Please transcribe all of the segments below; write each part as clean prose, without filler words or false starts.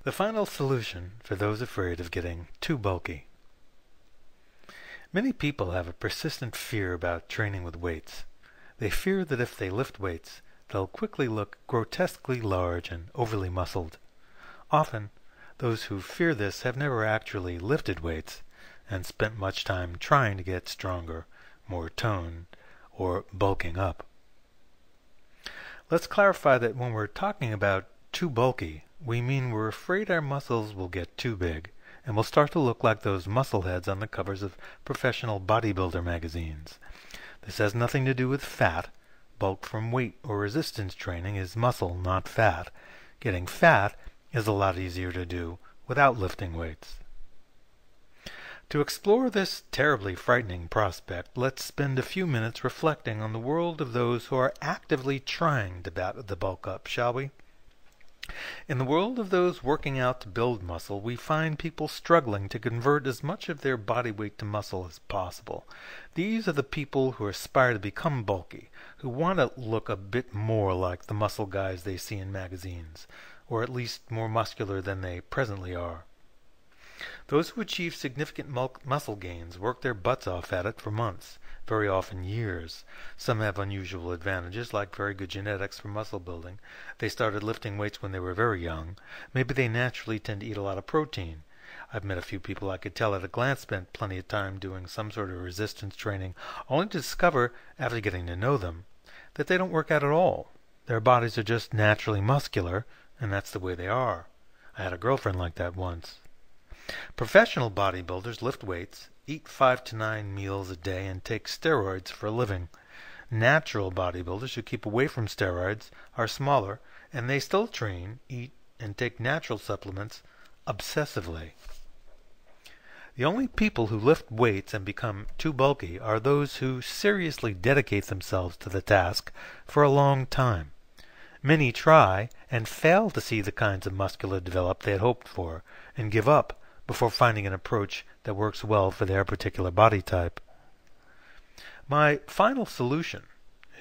The final solution for those afraid of getting too bulky. Many people have a persistent fear about training with weights. They fear that if they lift weights, they'll quickly look grotesquely large and overly muscled. Often, those who fear this have never actually lifted weights and spent much time trying to get stronger, more toned, or bulking up. Let's clarify that when we're talking about too bulky, we mean we're afraid our muscles will get too big and will start to look like those muscle heads on the covers of professional bodybuilder magazines. This has nothing to do with fat. Bulk from weight or resistance training is muscle, not fat. Getting fat is a lot easier to do without lifting weights. To explore this terribly frightening prospect, let's spend a few minutes reflecting on the world of those who are actively trying to bulk up, shall we? In the world of those working out to build muscle, we find people struggling to convert as much of their body weight to muscle as possible. These are the people who aspire to become bulky, who want to look a bit more like the muscle guys they see in magazines, or at least more muscular than they presently are. Those who achieve significant muscle gains work their butts off at it for months, very often years. Some have unusual advantages, like very good genetics for muscle building. They started lifting weights when they were very young. Maybe they naturally tend to eat a lot of protein. I've met a few people I could tell at a glance spent plenty of time doing some sort of resistance training, only to discover, after getting to know them, that they don't work out at all. Their bodies are just naturally muscular, and that's the way they are. I had a girlfriend like that once. Professional bodybuilders lift weights, eat 5 to 9 meals a day, and take steroids for a living. Natural bodybuilders who keep away from steroids are smaller, and they still train, eat, and take natural supplements obsessively. The only people who lift weights and become too bulky are those who seriously dedicate themselves to the task for a long time. Many try and fail to see the kinds of muscular development they had hoped for, and give up before finding an approach that works well for their particular body type. My final solution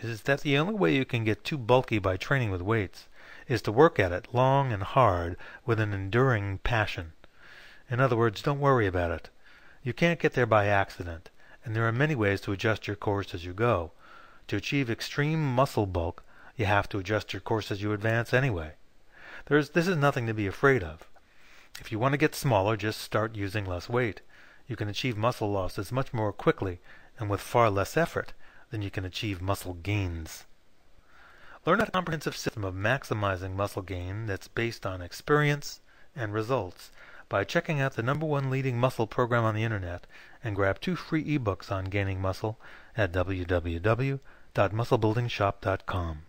is that the only way you can get too bulky by training with weights is to work at it long and hard with an enduring passion. In other words, don't worry about it. You can't get there by accident, and there are many ways to adjust your course as you go. To achieve extreme muscle bulk, you have to adjust your course as you advance anyway. This is nothing to be afraid of. If you want to get smaller, just start using less weight. You can achieve muscle losses much more quickly and with far less effort than you can achieve muscle gains. Learn a comprehensive system of maximizing muscle gain that's based on experience and results by checking out the #1 leading muscle program on the internet, and grab 2 free ebooks on gaining muscle at www.musclebuildingshop.com.